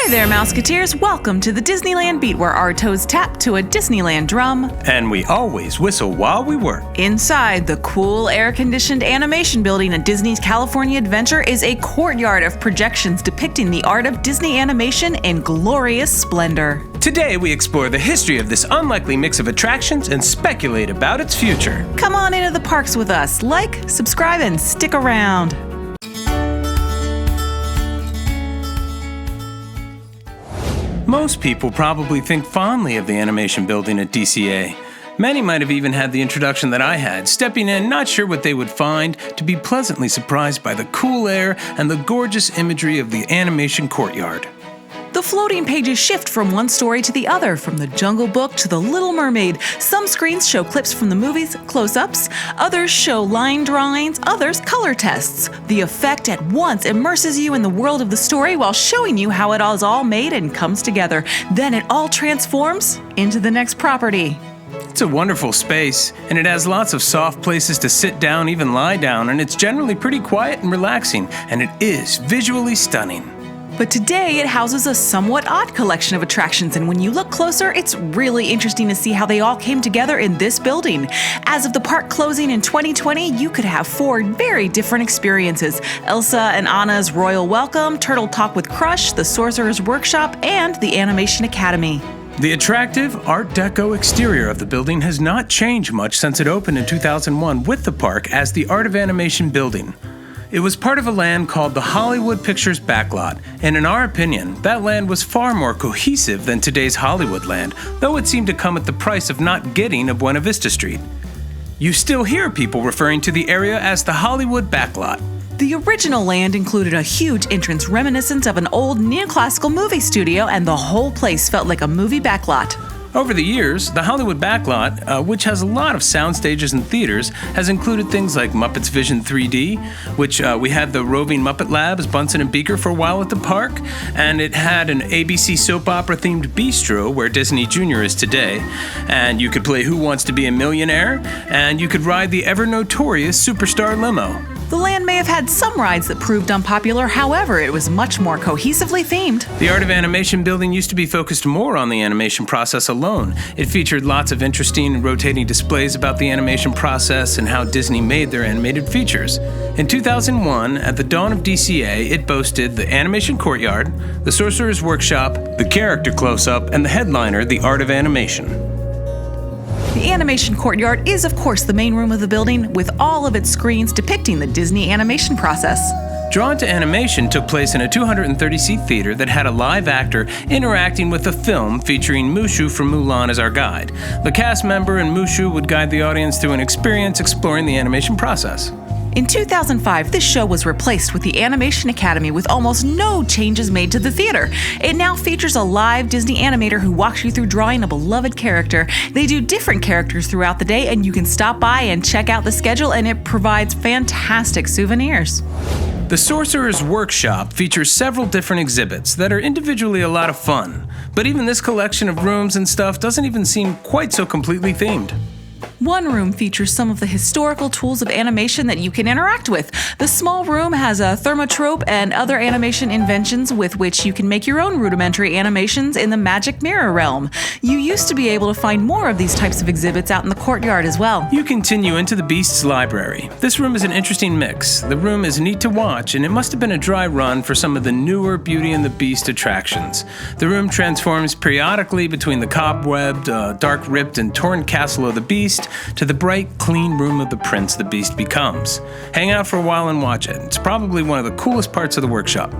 Hi there, Mouseketeers. Welcome to the Disneyland Beat, where our toes tap to a Disneyland drum. And we always whistle while we work. Inside the cool, air-conditioned animation building at Disney's California Adventure is a courtyard of projections depicting the art of Disney animation in glorious splendor. Today, we explore the history of this unlikely mix of attractions and speculate about its future. Come on into the parks with us. Like, subscribe, and stick around. Most people probably think fondly of the animation building at DCA. Many might have even had the introduction that I had, stepping in not sure what they would find, to be pleasantly surprised by the cool air and the gorgeous imagery of the Animation Courtyard. The floating pages shift from one story to the other, from the Jungle Book to the Little Mermaid. Some screens show clips from the movies, close-ups. Others show line drawings, others color tests. The effect at once immerses you in the world of the story while showing you how it is all made and comes together. Then it all transforms into the next property. It's a wonderful space, and it has lots of soft places to sit down, even lie down, and it's generally pretty quiet and relaxing, and it is visually stunning. But today it houses a somewhat odd collection of attractions, and when you look closer, it's really interesting to see how they all came together in this building. As of the park closing in 2020, you could have 4 very different experiences: Elsa and Anna's Royal Welcome, Turtle Talk with Crush, the Sorcerer's Workshop, and the Animation Academy. The attractive Art Deco exterior of the building has not changed much since it opened in 2001 with the park as the Art of Animation building. It was part of a land called the Hollywood Pictures Backlot, and in our opinion, that land was far more cohesive than today's Hollywood land, though it seemed to come at the price of not getting a Buena Vista Street. You still hear people referring to the area as the Hollywood Backlot. The original land included a huge entrance reminiscent of an old neoclassical movie studio, and the whole place felt like a movie backlot. Over the years, the Hollywood Backlot, which has a lot of sound stages and theaters, has included things like Muppets Vision 3D, which we had the roving Muppet Labs, Bunsen and Beaker, for a while at the park, and it had an ABC soap opera-themed bistro where Disney Junior is today, and you could play Who Wants to Be a Millionaire, and you could ride the ever-notorious Superstar Limo. The land may have had some rides that proved unpopular, however, it was much more cohesively themed. The Art of Animation building used to be focused more on the animation process alone. It featured lots of interesting and rotating displays about the animation process and how Disney made their animated features. In 2001, at the dawn of DCA, it boasted the Animation Courtyard, the Sorcerer's Workshop, the Character Close-Up, and the headliner, the Art of Animation. The Animation Courtyard is, of course, the main room of the building, with all of its screens depicting the Disney animation process. Drawn to Animation took place in a 230-seat theater that had a live actor interacting with a film featuring Mushu from Mulan as our guide. The cast member and Mushu would guide the audience through an experience exploring the animation process. In 2005, this show was replaced with the Animation Academy with almost no changes made to the theater. It now features a live Disney animator who walks you through drawing a beloved character. They do different characters throughout the day, and you can stop by and check out the schedule, and it provides fantastic souvenirs. The Sorcerer's Workshop features several different exhibits that are individually a lot of fun, but even this collection of rooms and stuff doesn't even seem quite so completely themed. One room features some of the historical tools of animation that you can interact with. The small room has a thermotrope and other animation inventions with which you can make your own rudimentary animations in the magic mirror realm. You used to be able to find more of these types of exhibits out in the courtyard as well. You continue into the Beast's library. This room is an interesting mix. The room is neat to watch, and it must have been a dry run for some of the newer Beauty and the Beast attractions. The room transforms periodically between the cobwebbed, dark ripped, and torn castle of the Beast to the bright, clean room of the prince the Beast becomes. Hang out for a while and watch it. It's probably one of the coolest parts of the workshop.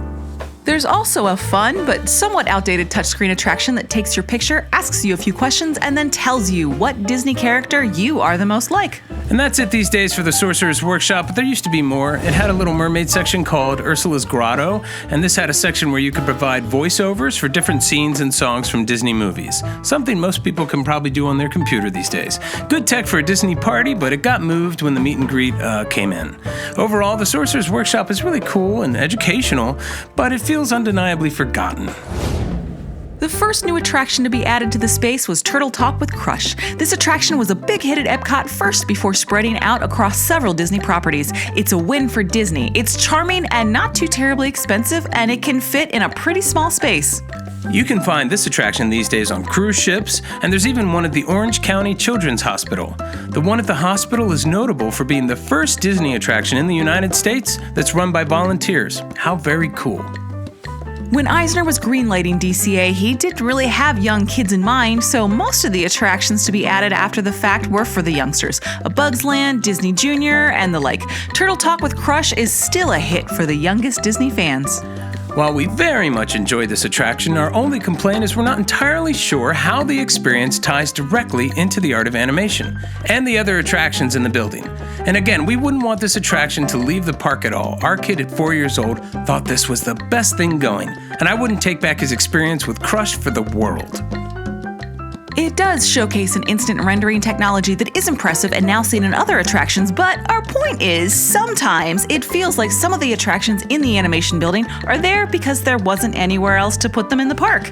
There's also a fun but somewhat outdated touchscreen attraction that takes your picture, asks you a few questions, and then tells you what Disney character you are the most like. And that's it these days for the Sorcerer's Workshop, but there used to be more. It had a Little Mermaid section called Ursula's Grotto, and this had a section where you could provide voiceovers for different scenes and songs from Disney movies. Something most people can probably do on their computer these days. Good tech for a Disney party, but it got moved when the meet and greet came in. Overall, the Sorcerer's Workshop is really cool and educational, but it feels undeniably forgotten. The first new attraction to be added to the space was Turtle Talk with Crush. This attraction was a big hit at Epcot first before spreading out across several Disney properties. It's a win for Disney. It's charming and not too terribly expensive, and it can fit in a pretty small space. You can find this attraction these days on cruise ships, and there's even one at the Orange County Children's Hospital. The one at the hospital is notable for being the first Disney attraction in the United States that's run by volunteers. How very cool. When Eisner was greenlighting DCA, he didn't really have young kids in mind, so most of the attractions to be added after the fact were for the youngsters. A Bug's Land, Disney Junior, and the like. Turtle Talk with Crush is still a hit for the youngest Disney fans. While we very much enjoy this attraction, our only complaint is we're not entirely sure how the experience ties directly into the art of animation and the other attractions in the building. And again, we wouldn't want this attraction to leave the park at all. Our kid at 4 years old thought this was the best thing going, and I wouldn't take back his experience with Crush for the world. It does showcase an instant rendering technology that is impressive and now seen in other attractions, but our point is, sometimes it feels like some of the attractions in the animation building are there because there wasn't anywhere else to put them in the park.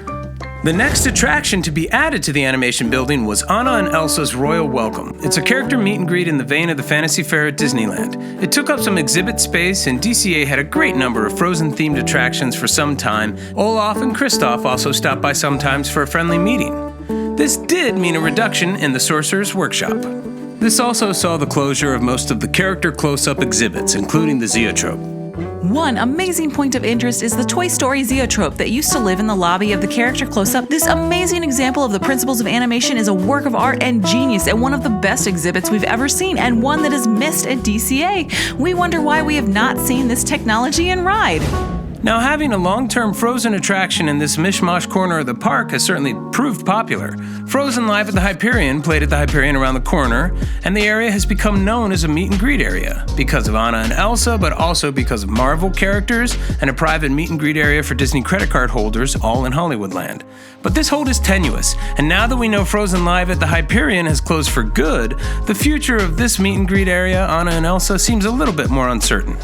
The next attraction to be added to the animation building was Anna and Elsa's Royal Welcome. It's a character meet and greet in the vein of the Fantasy Faire at Disneyland. It took up some exhibit space, and DCA had a great number of Frozen-themed attractions for some time. Olaf and Kristoff also stopped by sometimes for a friendly meeting. This did mean a reduction in the Sorcerer's workshop. This also saw the closure of most of the character close-up exhibits, including the Zeotrope. One amazing point of interest is the Toy Story Zeotrope that used to live in the lobby of the character close-up. This amazing example of the principles of animation is a work of art and genius, and one of the best exhibits we've ever seen, and one that is missed at DCA. We wonder why we have not seen this technology in ride. Now, having a long-term Frozen attraction in this mishmash corner of the park has certainly proved popular. Frozen Live at the Hyperion played at the Hyperion around the corner, and the area has become known as a meet and greet area because of Anna and Elsa, but also because of Marvel characters and a private meet and greet area for Disney credit card holders, all in Hollywoodland. But this hold is tenuous, and now that we know Frozen Live at the Hyperion has closed for good, the future of this meet and greet area, Anna and Elsa, seems a little bit more uncertain.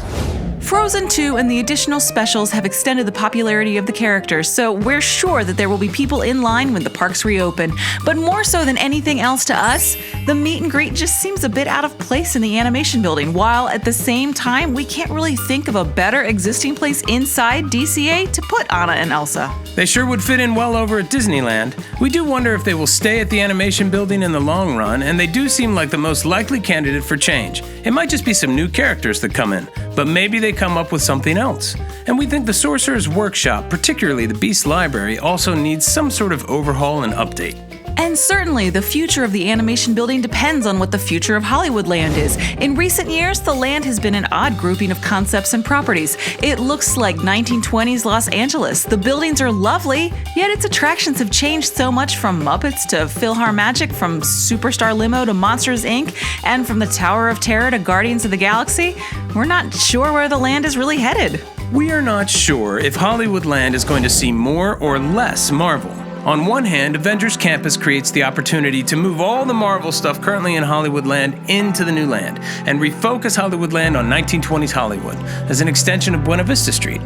Frozen 2 and the additional specials have extended the popularity of the characters, so we're sure that there will be people in line when the parks reopen. But more so than anything else to us, the meet and greet just seems a bit out of place in the animation building, while at the same time, we can't really think of a better existing place inside DCA to put Anna and Elsa. They sure would fit in well over at Disneyland. We do wonder if they will stay at the animation building in the long run, and they do seem like the most likely candidate for change. It might just be some new characters that come in, but maybe they come up with something else. And we think the Sorcerer's Workshop, particularly the Beast Library, also needs some sort of overhaul and update. And certainly, the future of the animation building depends on what the future of Hollywoodland is. In recent years, the land has been an odd grouping of concepts and properties. It looks like 1920s Los Angeles. The buildings are lovely, yet its attractions have changed so much, from Muppets to PhilharMagic, from Superstar Limo to Monsters, Inc., and from the Tower of Terror to Guardians of the Galaxy. We're not sure where the land is really headed. We are not sure if Hollywoodland is going to see more or less Marvel. On one hand, Avengers Campus creates the opportunity to move all the Marvel stuff currently in Hollywoodland into the new land and refocus Hollywoodland on 1920s Hollywood as an extension of Buena Vista Street.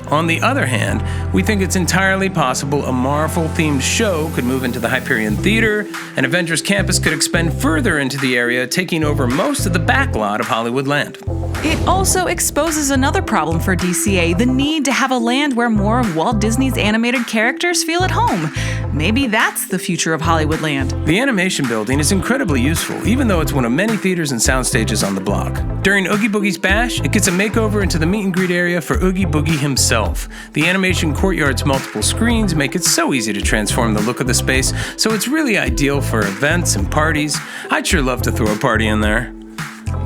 On the other hand, we think it's entirely possible a Marvel-themed show could move into the Hyperion Theater, and Avengers Campus could expand further into the area, taking over most of the backlot of Hollywoodland. It also exposes another problem for DCA, the need to have a land where more of Walt Disney's animated characters feel at home. Maybe that's the future of Hollywoodland. The animation building is incredibly useful, even though it's one of many theaters and sound stages on the block. During Oogie Boogie's Bash, it gets a makeover into the meet and greet area for Oogie Boogie himself. The Animation Courtyard's multiple screens make it so easy to transform the look of the space, so it's really ideal for events and parties. I'd sure love to throw a party in there.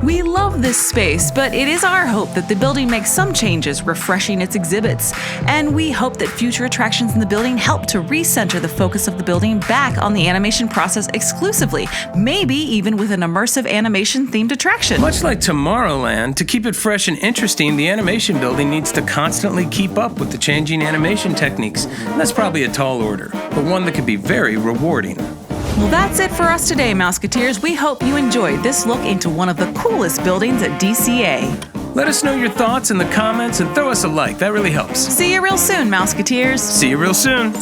We love this space, but it is our hope that the building makes some changes, refreshing its exhibits. And we hope that future attractions in the building help to recenter the focus of the building back on the animation process exclusively, maybe even with an immersive animation-themed attraction. Much like Tomorrowland, to keep it fresh and interesting, the animation building needs to constantly keep up with the changing animation techniques. And that's probably a tall order, but one that could be very rewarding. Well, that's it for us today, Mouseketeers. We hope you enjoyed this look into one of the coolest buildings at DCA. Let us know your thoughts in the comments and throw us a like. That really helps. See you real soon, Mouseketeers. See you real soon.